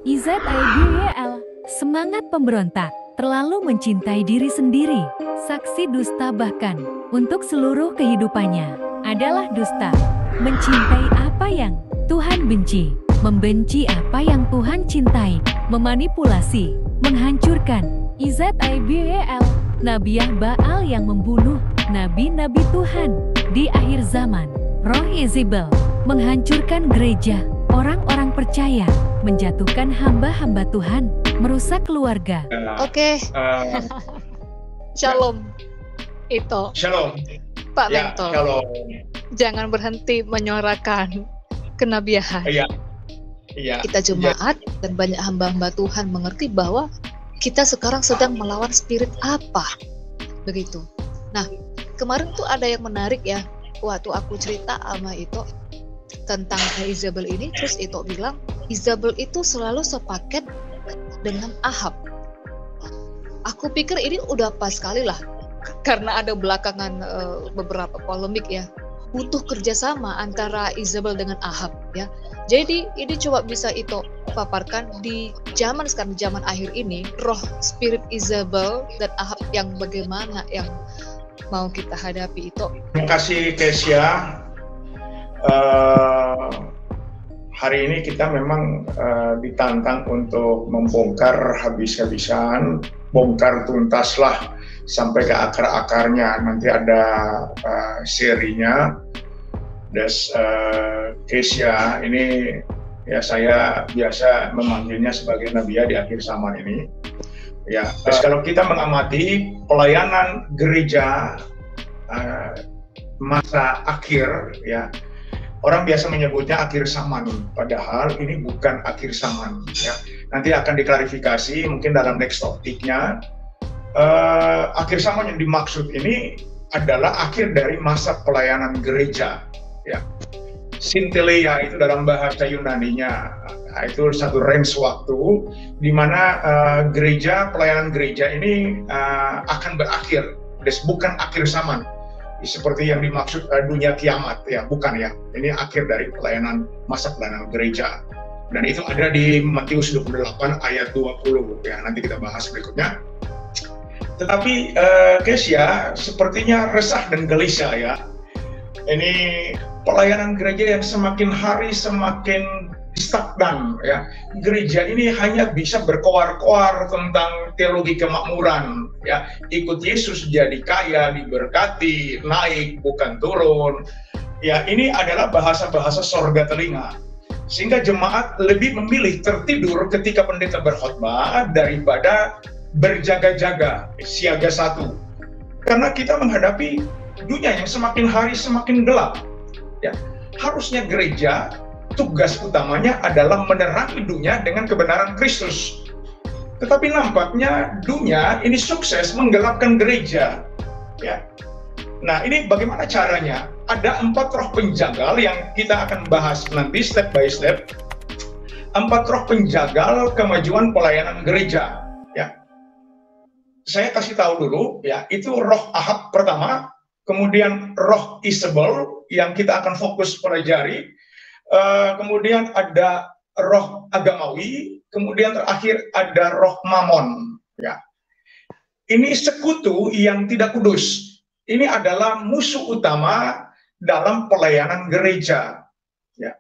IZIDWL, semangat pemberontak, terlalu mencintai diri sendiri, saksi dusta bahkan untuk seluruh kehidupannya adalah dusta. Mencintai apa yang Tuhan benci, membenci apa yang Tuhan cintai, memanipulasi, menghancurkan. IZIDWL, Nabiah Baal yang membunuh nabi-nabi Tuhan di akhir zaman. Roh Yezebel menghancurkan gereja, orang-orang percaya, menjatuhkan hamba-hamba Tuhan, merusak keluarga. Oke. Shalom. Itu. Shalom. Pak Mentor. Shalom. Jangan berhenti menyuarakan kenabiahan. Iya. Kita jemaat dan banyak hamba-hamba Tuhan mengerti bahwa kita sekarang sedang melawan spirit apa. Begitu. Nah, kemarin tuh ada yang menarik ya. Waktu aku cerita sama itu tentang Isabel ini, terus itu bilang Isabel itu selalu sepaket dengan Ahab. Aku pikir ini udah pas sekali lah, karena ada belakangan beberapa polemik ya, butuh kerjasama antara Isabel dengan Ahab ya. Jadi ini coba bisa itu paparkan di zaman sekarang, zaman akhir ini, roh spirit Isabel dan Ahab yang bagaimana yang mau kita hadapi itu. Terima kasih Kesia. Hari ini kita memang ditantang untuk membongkar habis-habisan, bongkar tuntaslah sampai ke akar-akarnya. Nanti ada serinya. Kesia ini ya, saya biasa memanggilnya sebagai Nabiah di akhir zaman ini. Ya, kalau kita mengamati pelayanan gereja masa akhir, ya, orang biasa menyebutnya akhir zaman, padahal ini bukan akhir zaman. Ya. Nanti akan diklarifikasi mungkin dalam next topiknya. Akhir zaman yang dimaksud ini adalah akhir dari masa pelayanan gereja. Ya. Sintileia itu dalam bahasa Yunaninya, itu satu range waktu di mana gereja, pelayanan gereja ini akan berakhir, bukan akhir zaman seperti yang dimaksud dunia kiamat ya, bukan ya. Ini akhir dari masa pelayanan gereja, dan itu ada di Matius 28 ayat 20 ya, nanti kita bahas berikutnya. Tetapi Kesia sepertinya resah dan gelisah ya. Ini pelayanan gereja yang semakin hari semakin stagnan ya. Gereja ini hanya bisa berkoar-koar tentang teologi kemakmuran ya. Ikut Yesus jadi kaya, diberkati, naik bukan turun. Ya, ini adalah bahasa-bahasa sorga telinga. Sehingga jemaat lebih memilih tertidur ketika pendeta berkhotbah daripada berjaga-jaga, siaga satu. Karena kita menghadapi dunia yang semakin hari semakin gelap. Ya, harusnya gereja tugas utamanya adalah menerangi dunia dengan kebenaran Kristus. Tetapi nampaknya dunia ini sukses menggelapkan gereja. Ya. Nah, ini bagaimana caranya? Ada 4 roh penjagal yang kita akan bahas nanti step by step. 4 roh penjagal kemajuan pelayanan gereja. Ya. Saya kasih tahu dulu ya, itu roh Ahab pertama, kemudian roh Isabel yang kita akan fokus pelajari, kemudian ada roh agamawi, kemudian terakhir ada roh Mamon. Ya. Ini sekutu yang tidak kudus. Ini adalah musuh utama dalam pelayanan gereja. Ya.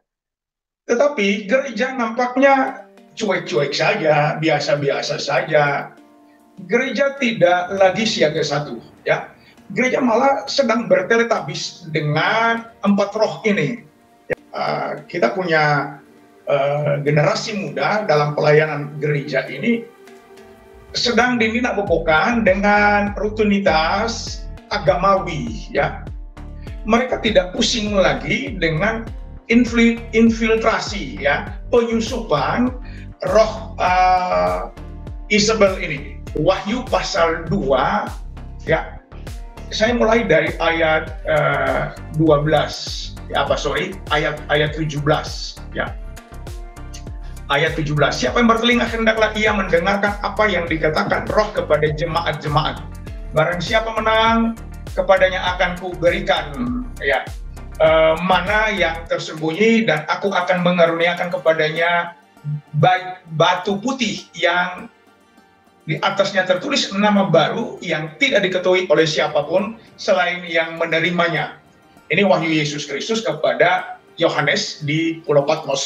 Tetapi gereja nampaknya cuek-cuek saja, biasa-biasa saja. Gereja tidak lagi siaga satu. Ya. Gereja malah sedang berteletabis dengan 4 roh ini. Kita punya generasi muda dalam pelayanan gereja ini sedang dininabobokan dengan rutinitas agamawi. Ya, mereka tidak pusing lagi dengan infiltrasi, ya, penyusupan roh Isabel ini. Wahyu pasal 2, ya. Saya mulai dari ayat 12, ayat 17, ya. Ayat 17. Siapa yang bertelinga hendaklah ia mendengarkan apa yang dikatakan Roh kepada jemaat-jemaat. Barang siapa menang, kepadanya akan kuberikan, ya, mana yang tersembunyi, dan aku akan mengaruniakan kepadanya batu putih yang di atasnya tertulis nama baru yang tidak diketahui oleh siapapun selain yang menerimanya. Ini wahyu Yesus Kristus kepada Yohanes di Pulau Patmos.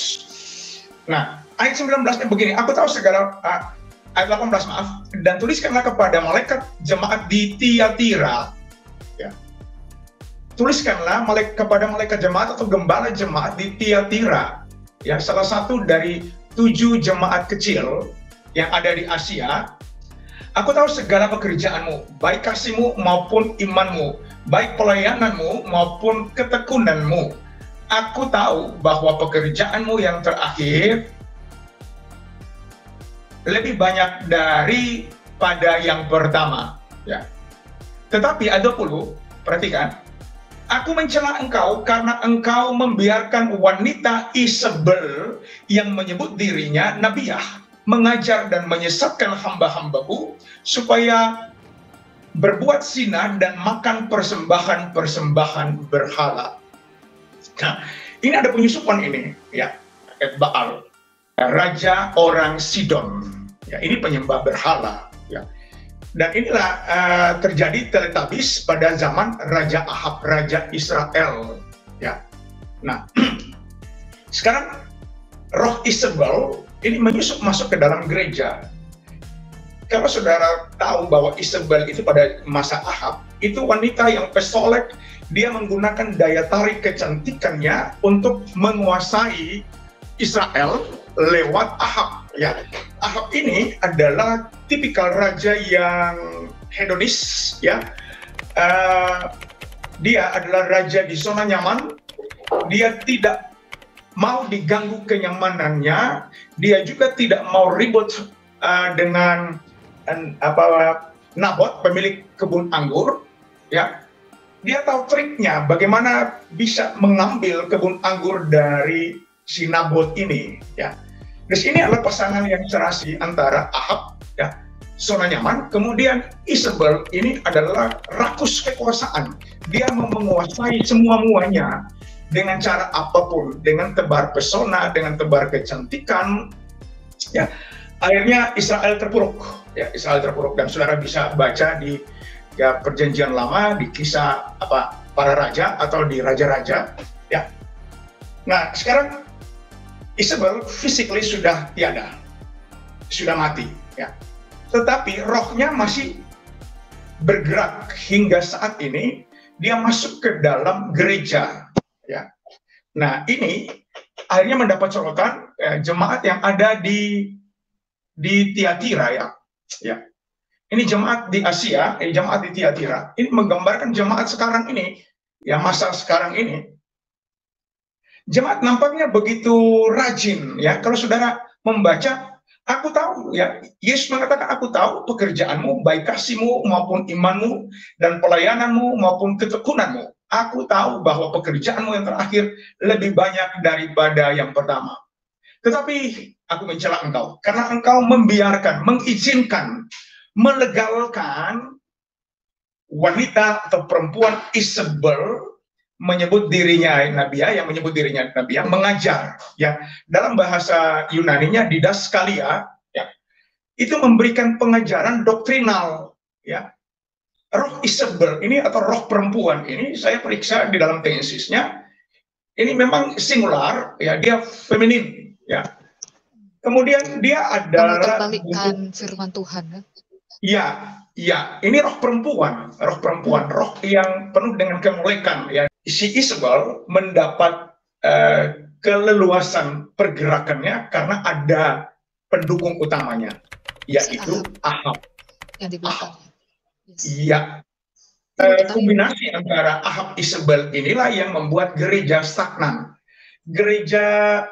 Nah, ayat 19-nya begini, aku tahu segala, ayat 18 maaf, dan tuliskanlah kepada malaikat jemaat di Tiatira, ya. Tuliskanlah kepada malaikat jemaat atau gembala jemaat di Tiatira, ya, salah satu dari 7 jemaat kecil yang ada di Asia. Aku tahu segala pekerjaanmu, baik kasihmu maupun imanmu, baik pelayananmu maupun ketekunanmu. Aku tahu bahwa pekerjaanmu yang terakhir lebih banyak daripada yang pertama. Ya. Tetapi ada 20, perhatikan, aku mencela engkau karena engkau membiarkan wanita Isabel yang menyebut dirinya Nabiah mengajar dan menyesatkan hamba-hambaku supaya berbuat zina dan makan persembahan-persembahan berhala. Nah, ini ada penyusupan ini, ya, Baal, raja orang Sidon. Ya, ini penyembah berhala. Ya. Dan inilah terjadi teletabis pada zaman Raja Ahab, Raja Israel. Ya. Nah, sekarang roh Isabel ini menyusup masuk ke dalam gereja. Kalau saudara tahu bahwa Isabel itu pada masa Ahab, itu wanita yang pesolek, dia menggunakan daya tarik kecantikannya untuk menguasai Israel lewat Ahab. Ya, Ahab ini adalah tipikal raja yang hedonis, ya. Dia adalah raja di zona nyaman. Dia tidak mau diganggu kenyamanannya, dia juga tidak mau ribut dengan Nabot, pemilik kebun anggur, ya. Dia tahu triknya bagaimana bisa mengambil kebun anggur dari si Nabot ini, ya. Di sini adalah pasangan yang serasi antara Ahab, ya, zona nyaman, kemudian Isabel ini adalah rakus kekuasaan. Dia mau menguasai semua-muanya dengan cara apapun, dengan tebar pesona, dengan tebar kecantikan, ya. Akhirnya Israel terpuruk, ya, Israel terpuruk, dan saudara bisa baca di Perjanjian Lama, di kisah para raja atau di raja-raja, ya. Nah, sekarang Isabel physically sudah tiada, sudah mati, ya. Tetapi rohnya masih bergerak hingga saat ini. Dia masuk ke dalam gereja. Ya. Nah, ini akhirnya mendapat sorotan jemaat yang ada di Tiatira, ya. Ya. Ini jemaat di Asia, jemaat di Tiatira. Ini menggambarkan jemaat sekarang ini, ya, masa sekarang ini. Jemaat nampaknya begitu rajin, ya. Kalau saudara membaca, aku tahu, ya, Yesus mengatakan, aku tahu pekerjaanmu, baik kasihmu maupun imanmu dan pelayananmu maupun ketekunanmu. Aku tahu bahwa pekerjaanmu yang terakhir lebih banyak daripada yang pertama. Tetapi aku mencela engkau, karena engkau membiarkan, mengizinkan, melegalkan wanita atau perempuan Isabel menyebut dirinya Nabiah, yang menyebut dirinya Nabiah, mengajar, ya. Dalam bahasa Yunaninya didaskalia, ya. Itu memberikan pengajaran doktrinal, ya. Roh Isabel ini atau roh perempuan ini, saya periksa di dalam teensisnya, ini memang singular, ya, dia feminin, ya. Kemudian dia adalah memperbalikkan firman Tuhan, ya. Ya, ya, ini roh perempuan, roh yang penuh dengan kemolekan, ya. Si Isabel mendapat keleluasan pergerakannya karena ada pendukung utamanya, yaitu Ahab. Yang di belakang. Iya, kombinasi antara Ahab Isabel inilah yang membuat gereja stagnan, gereja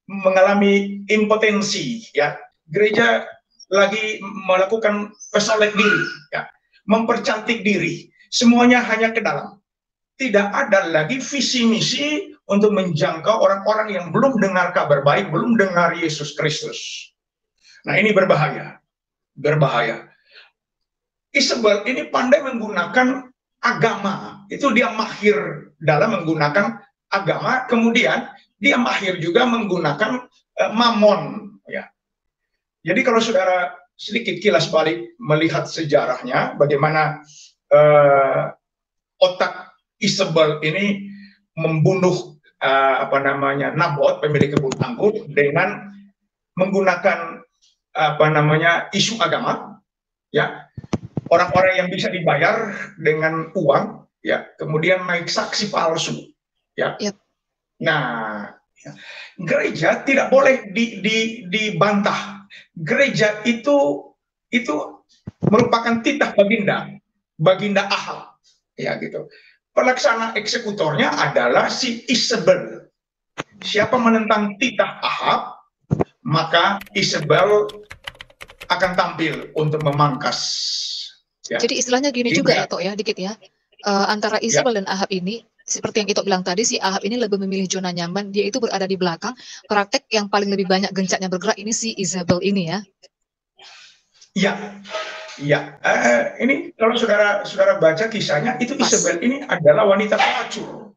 mengalami impotensi, ya, gereja lagi melakukan pesolek diri, ya, mempercantik diri, semuanya hanya ke dalam. Tidak ada lagi visi misi untuk menjangkau orang-orang yang belum dengar kabar baik, belum dengar Yesus Kristus. Nah, ini berbahaya, berbahaya. Isabel ini pandai menggunakan agama, itu dia mahir dalam menggunakan agama, kemudian dia mahir juga menggunakan mamon, Jadi kalau saudara sedikit kilas balik melihat sejarahnya, bagaimana otak Isabel ini membunuh Nabot, pemilik kebun anggur, dengan menggunakan isu agama, ya, orang-orang yang bisa dibayar dengan uang, ya, kemudian naik saksi palsu, ya. Yep. Nah, ya, gereja tidak boleh dibantah. Gereja itu merupakan titah baginda Ahab, ya gitu. Pelaksana eksekutornya adalah si Isabel. Siapa menentang titah Ahab, maka Isabel akan tampil untuk memangkas. Ya. Jadi istilahnya gini juga ya, Tok, ya, dikit ya. Antara Isabel dan Ahab ini, seperti yang Ito bilang tadi, si Ahab ini lebih memilih zona nyaman, dia itu berada di belakang. Praktek yang paling lebih banyak gencatnya bergerak ini si Isabel ini ya. Iya, iya. Ini kalau saudara baca kisahnya, itu Isabel ini adalah wanita pelacur.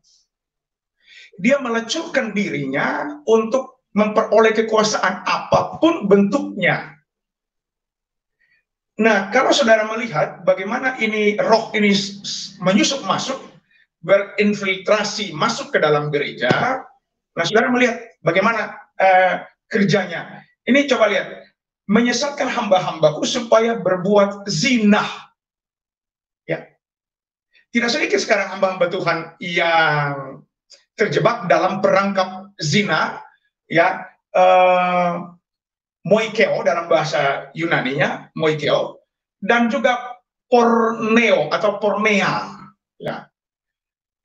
Dia melacurkan dirinya untuk memperoleh kekuasaan apapun bentuknya. Nah, kalau saudara melihat bagaimana ini roh ini menyusup masuk, berinfiltrasi masuk ke dalam gereja, nah saudara melihat bagaimana kerjanya. Ini coba lihat, menyesatkan hamba-hambaku supaya berbuat zina. Ya, tidak sedikit sekarang hamba-hamba Tuhan yang terjebak dalam perangkap zina, ya, moikeo dalam bahasa Yunaninya, moikeo, dan juga porneo atau pornea, ya,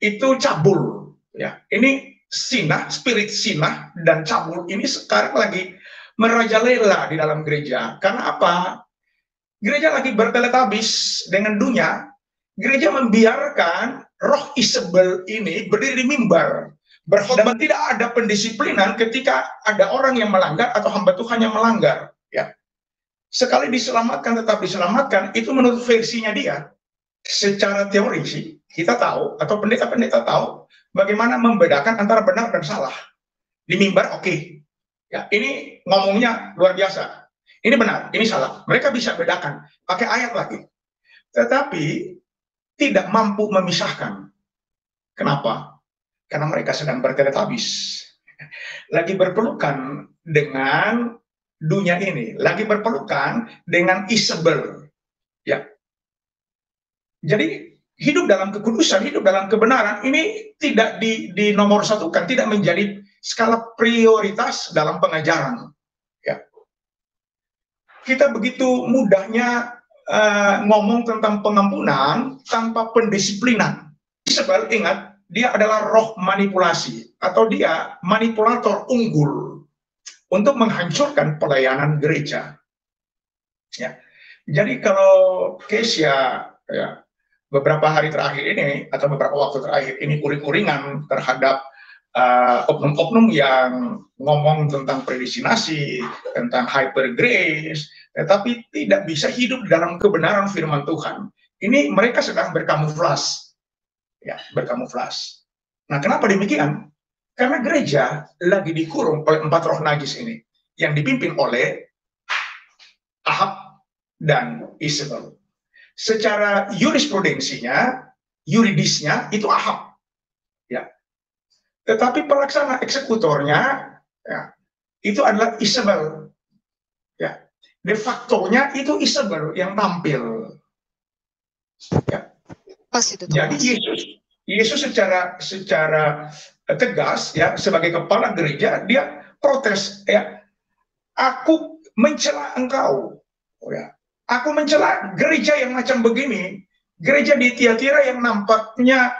itu cabul, ya. Ini sinah, spirit sinah dan cabul ini sekarang lagi merajalela di dalam gereja. Karena apa? Gereja lagi berteletabis dengan dunia. Gereja membiarkan roh Isabel ini berdiri di mimbar, berkhotbah. Tidak ada pendisiplinan ketika ada orang yang melanggar atau hamba Tuhan yang melanggar. Ya, sekali diselamatkan tetap diselamatkan, itu menurut versinya dia. Secara teori sih kita tahu, atau pendeta-pendeta tahu bagaimana membedakan antara benar dan salah. Di mimbar oke. Ya, ini ngomongnya luar biasa. Ini benar, ini salah. Mereka bisa bedakan, pakai ayat lagi. Tetapi tidak mampu memisahkan. Kenapa? Karena mereka sedang berteletabis. Lagi berpelukan dengan dunia ini. Lagi berpelukan dengan Isabel. Ya. Jadi hidup dalam kekudusan, hidup dalam kebenaran, ini tidak dinomorsatukan, tidak menjadi skala prioritas dalam pengajaran. Ya. Kita begitu mudahnya ngomong tentang pengampunan tanpa pendisiplinan. Isabel, ingat, dia adalah roh manipulasi, atau dia manipulator unggul untuk menghancurkan pelayanan gereja. Ya. Jadi kalau Kesia, ya, beberapa hari terakhir ini atau beberapa waktu terakhir ini uring-uringan terhadap oknum-oknum yang ngomong tentang predestinasi, tentang hyper grace, tetapi tidak bisa hidup dalam kebenaran firman Tuhan. Ini mereka sedang berkamuflas, ya, berkamuflas. Nah, kenapa demikian? Karena gereja lagi dikurung oleh 4 roh najis ini, yang dipimpin oleh Ahab dan Isabel. Secara jurisprudensinya, yuridisnya itu Ahab, ya. Tetapi pelaksana eksekutornya, ya, itu adalah Isabel. Ya. De facto-nya itu Isabel yang tampil. Ya. Pas itu. Jadi Yesus secara tegas, ya, sebagai kepala gereja, dia protes, ya. Aku mencela engkau, ya. Aku mencela gereja yang macam begini. Gereja di Tiatira yang nampaknya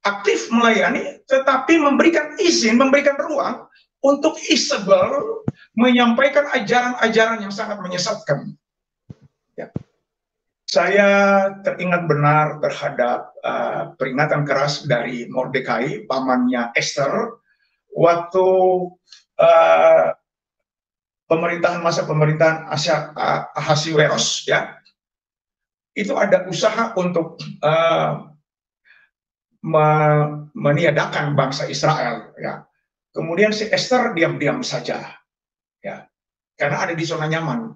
aktif melayani, tetapi memberikan izin, memberikan ruang untuk Isabel menyampaikan ajaran-ajaran yang sangat menyesatkan. Ya. Saya teringat benar terhadap peringatan keras dari Mordekai, pamannya Esther, waktu masa pemerintahan Ahasiweros, ya, itu ada usaha untuk meniadakan bangsa Israel, ya. Kemudian si Esther diam-diam saja, ya. karena ada di zona nyaman.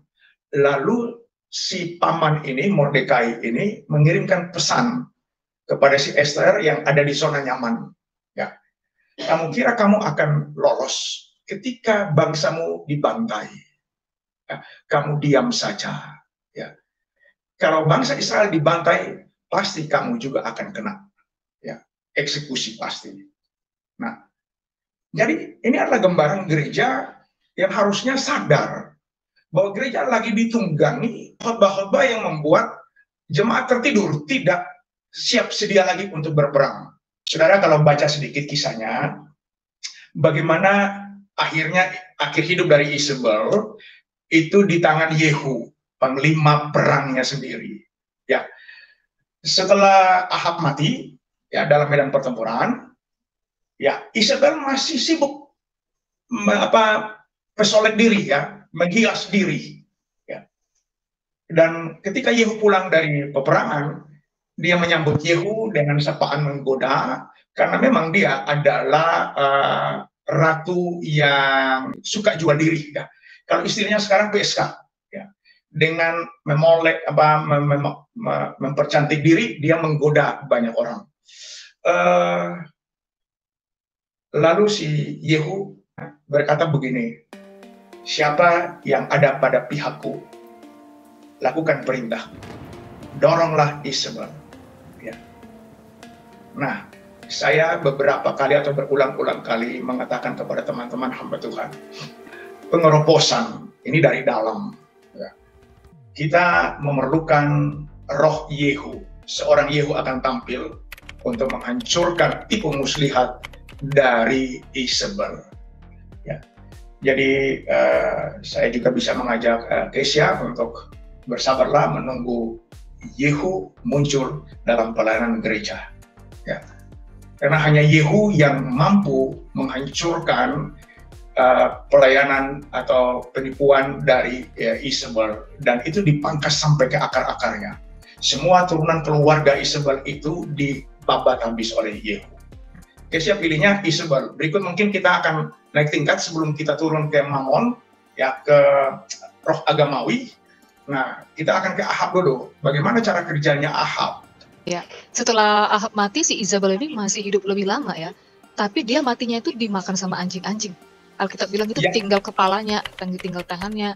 Lalu si paman ini, Mordekai ini, mengirimkan pesan kepada si Esther yang ada di zona nyaman. Ya, kamu kira kamu akan lolos ketika bangsamu dibantai? Ya, kamu diam saja. Ya, kalau bangsa Israel dibantai, pasti kamu juga akan kena. Ya, eksekusi pasti. Nah, jadi ini adalah gambaran gereja yang harusnya sadar bahwa gereja lagi ditunggangi khotbah-khotbah yang membuat jemaat tertidur, tidak siap sedia lagi untuk berperang. Saudara kalau baca sedikit kisahnya, bagaimana akhir hidup dari Isabel itu di tangan Yehu, panglima perangnya sendiri. Ya, setelah Ahab mati, ya dalam medan pertempuran, ya Isabel masih sibuk pesolek diri, ya, menghias diri. Ya. Dan ketika Yehu pulang dari peperangan, dia menyambut Yehu dengan sapaan menggoda, karena memang dia adalah ratu yang suka jual diri. Ya. Kalau istilahnya sekarang PSK, ya. Dengan mempercantik diri, dia menggoda banyak orang. Lalu si Yehu berkata begini, siapa yang ada pada pihakku, lakukan perintah, doronglah Isabel. Ya. Nah, saya beberapa kali atau berulang-ulang kali mengatakan kepada teman-teman hamba Tuhan, pengerobosan ini dari dalam. Ya. Kita memerlukan roh Yehu. Seorang Yehu akan tampil untuk menghancurkan tipu muslihat dari Isabel. Ya. Jadi saya juga bisa mengajak Kesia untuk bersabarlah menunggu Yehu muncul dalam pelayanan gereja. Ya. Karena hanya Yehu yang mampu menghancurkan pelayanan atau penipuan dari Isabel, dan itu dipangkas sampai ke akar-akarnya. Semua turunan keluarga Isabel itu dibabat habis oleh Yehu. Kesia pilihnya Isabel. Berikut mungkin kita akan naik tingkat sebelum kita turun ke Mamon, ya, ke roh agamawi. Nah, kita akan ke Ahab dulu. Bagaimana cara kerjanya Ahab? Ya, setelah Ahab mati, si Isabel ini masih hidup lebih lama ya. Tapi dia matinya itu dimakan sama anjing-anjing. Alkitab bilang itu tinggal kepalanya, tinggal tangannya.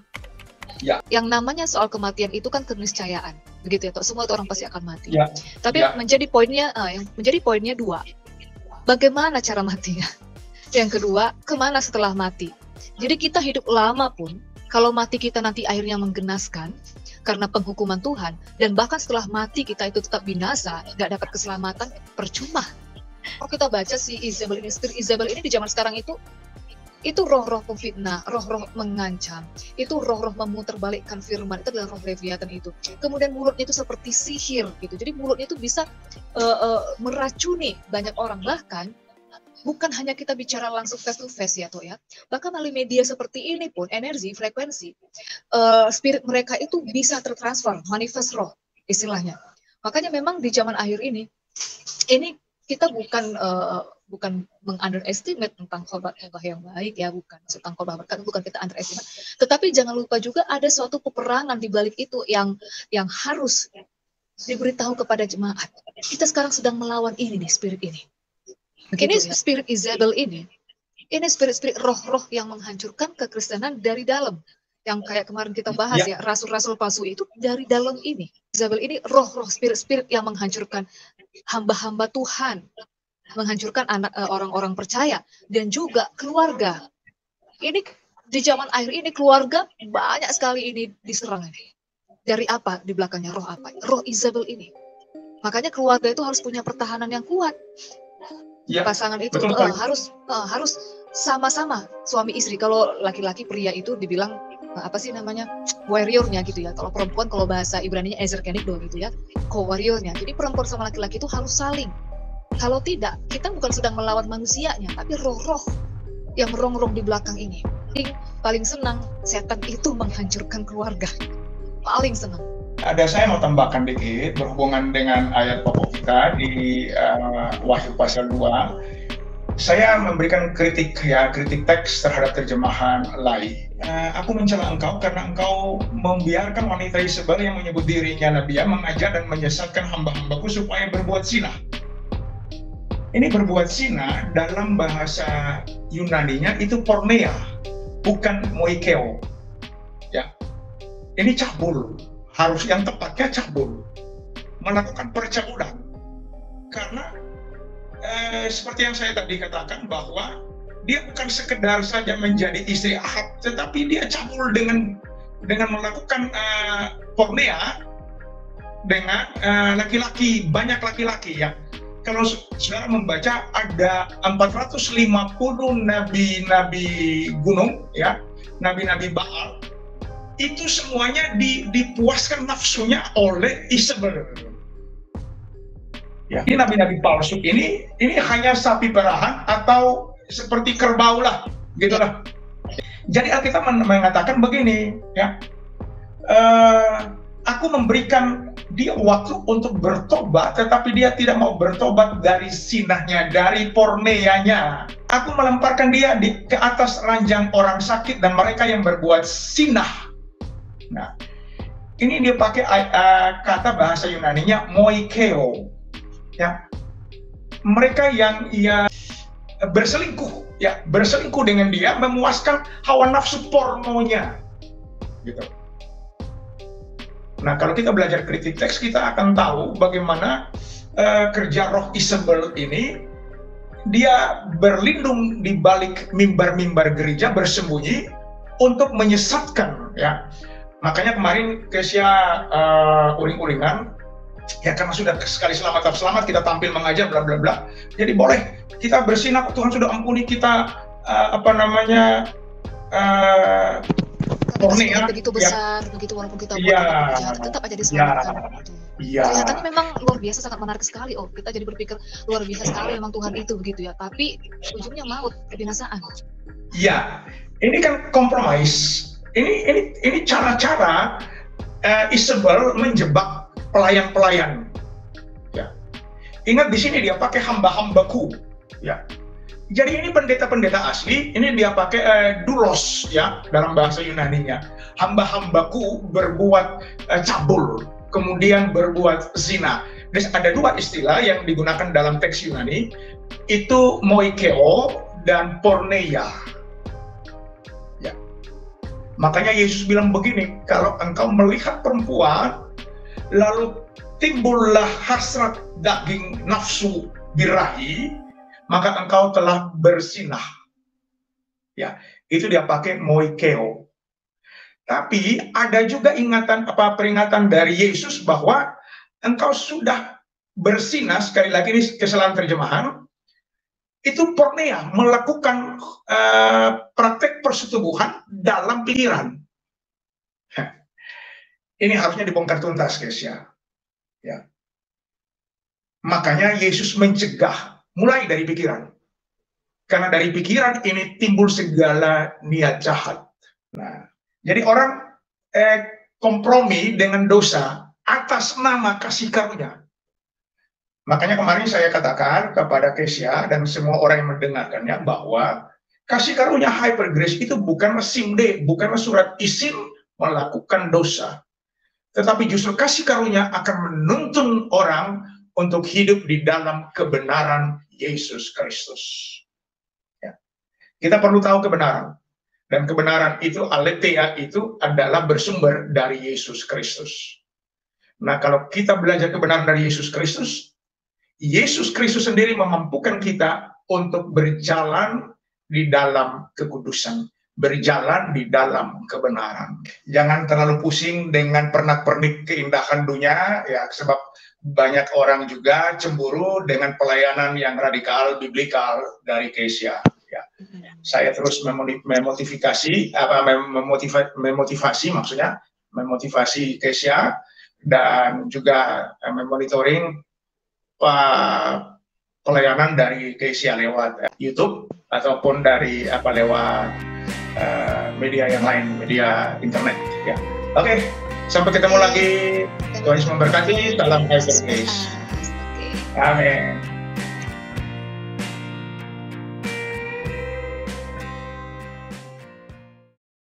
Ya. Yang namanya soal kematian itu kan keniscayaan, begitu ya. Semua orang pasti akan mati. Ya. Tapi yang menjadi poinnya dua. Bagaimana cara matinya? Yang kedua, kemana setelah mati? Jadi kita hidup lama pun, kalau mati kita nanti akhirnya menggenaskan karena penghukuman Tuhan, dan bahkan setelah mati kita itu tetap binasa, nggak dapat keselamatan, percuma. Kalau kita baca si Isabel ini di zaman sekarang itu roh-roh pemfitnah, roh-roh mengancam, itu roh-roh memutarbalikkan firman, itu adalah roh Leviathan itu. Kemudian mulutnya itu seperti sihir gitu. Jadi mulutnya itu bisa meracuni banyak orang, bahkan bukan hanya kita bicara langsung face to face ya toh ya, bahkan melalui media seperti ini pun energi, frekuensi, spirit mereka itu bisa tertransfer, manifest roh istilahnya. Makanya memang di zaman akhir ini kita bukan meng-underestimate tentang khotbah yang baik ya, bukan tentang khotbah berkat, bukan kita underestimate. Tetapi jangan lupa juga ada suatu peperangan di balik itu yang harus diberitahu kepada jemaat. Kita sekarang sedang melawan ini nih, spirit ini. Begitu, ini spirit Isabel ini spirit-spirit roh-roh yang menghancurkan kekristenan dari dalam. Yang kayak kemarin kita bahas ya, rasul-rasul palsu itu dari dalam ini. Isabel ini roh-roh spirit-spirit yang menghancurkan hamba-hamba Tuhan, menghancurkan orang-orang percaya dan juga keluarga. Ini di zaman akhir ini keluarga banyak sekali ini diserang ini. Dari apa di belakangnya? Roh apa? Roh Isabel ini. Makanya keluarga itu harus punya pertahanan yang kuat. Ya, pasangan itu harus sama-sama suami istri. Kalau laki-laki pria itu dibilang apa sih namanya, warriornya gitu ya. Kalau perempuan, kalau bahasa Ibraninya ezer kenegdo gitu ya, co-warriornya. Jadi perempuan sama laki-laki itu harus saling. Kalau tidak, kita bukan sedang melawan manusianya, tapi roh-roh yang merongrong di belakang ini. Jadi, paling senang setan itu menghancurkan keluarga. Paling senang. Ada saya mau tambahkan dikit berhubungan dengan ayat pokok kita di Wahyu pasal 2. saya memberikan kritik teks terhadap terjemahan Lai. Aku mencela engkau karena engkau membiarkan wanita Isabel yang menyebut dirinya Nabiah mengajar dan menyesatkan hamba-hambaku supaya berbuat zina. Ini berbuat zina dalam bahasa Yunaninya itu porneia, bukan moikeo. Ya, ini cabul. Harus yang tepatnya cabul, melakukan percabulan. Karena seperti yang saya tadi katakan bahwa dia bukan sekedar saja menjadi istri Ahab, tetapi dia cabul dengan melakukan porneia dengan laki-laki, banyak laki-laki ya. Kalau saudara membaca ada 450 nabi-nabi gunung ya, nabi-nabi Baal, itu semuanya dipuaskan nafsunya oleh Isabel. Ya, ini nabi-nabi palsu ini hanya sapi perahan atau seperti kerbau lah, gitulah. Jadi Alkitab mengatakan begini, ya, aku memberikan dia waktu untuk bertobat, tetapi dia tidak mau bertobat dari sinahnya, dari porneianya. Aku melemparkan dia ke atas ranjang orang sakit dan mereka yang berbuat sinah. Nah, ini dia pakai kata bahasa Yunaninya moikeo. Ya, mereka yang berselingkuh dengan dia, memuaskan hawa nafsu pornonya, gitu. Nah, kalau kita belajar kritik teks, kita akan tahu bagaimana kerja roh Isabel ini, dia berlindung di balik mimbar-mimbar gereja, bersembunyi untuk menyesatkan, ya. Makanya kemarin Kesia uring-uringan, ya karena sudah sekali selamat kita tampil mengajar bla bla bla. Jadi boleh kita bersinah, Tuhan sudah ampuni kita porneia begitu besar, ya. Begitu walaupun kita buat jahat, tetap aja diselamatkan. Ya. Kelihatannya memang luar biasa, sangat menarik sekali. Oh, kita jadi berpikir luar biasa sekali memang Tuhan itu begitu ya. Tapi ujungnya maut, kebinasaan. Ya, ini kan kompromis. Ini cara-cara Isabel menjebak pelayan-pelayan. Ya. Ingat di sini dia pakai hamba-hambaku. Ya. Jadi ini pendeta-pendeta asli, ini dia pakai doulos ya dalam bahasa Yunaninya. Hamba-hambaku berbuat cabul, kemudian berbuat zina. Dan ada dua istilah yang digunakan dalam teks Yunani, itu moikeo dan porneia. Ya. Makanya Yesus bilang begini, kalau engkau melihat perempuan, lalu timbullah hasrat daging nafsu birahi, maka engkau telah bersinah. Ya, itu dia pakai moikeo. Tapi ada juga peringatan dari Yesus bahwa engkau sudah bersinah, sekali lagi ini kesalahan terjemahan, itu porneia, melakukan praktek persetubuhan dalam pikiran. Ini harusnya dibongkar tuntas, guys ya. Ya. Makanya Yesus mencegah mulai dari pikiran. Karena dari pikiran ini timbul segala niat jahat. Nah, jadi orang kompromi dengan dosa atas nama kasih karunia. Makanya kemarin saya katakan kepada Kesia dan semua orang yang mendengarkannya bahwa kasih karunia hyper grace itu bukanlah simde, bukanlah surat izin melakukan dosa. Tetapi justru kasih karunia akan menuntun orang untuk hidup di dalam kebenaran Yesus Kristus. Ya. Kita perlu tahu kebenaran. Dan kebenaran itu, aletheia itu adalah bersumber dari Yesus Kristus. Nah, kalau kita belajar kebenaran dari Yesus Kristus sendiri memampukan kita untuk berjalan di dalam kekudusan, berjalan di dalam kebenaran. Jangan terlalu pusing dengan pernak-pernik keindahan dunia, ya, sebab banyak orang juga cemburu dengan pelayanan yang radikal, biblikal dari Kesia. Ya. Saya terus memotivasi Kesia dan juga memonitoring pelayanan dari Kesia lewat YouTube ataupun dari lewat media yang lain, media internet. Ya. Oke. Sampai ketemu lagi. Tuhan Yesus memberkati. Salam Hyper Grace. Amin.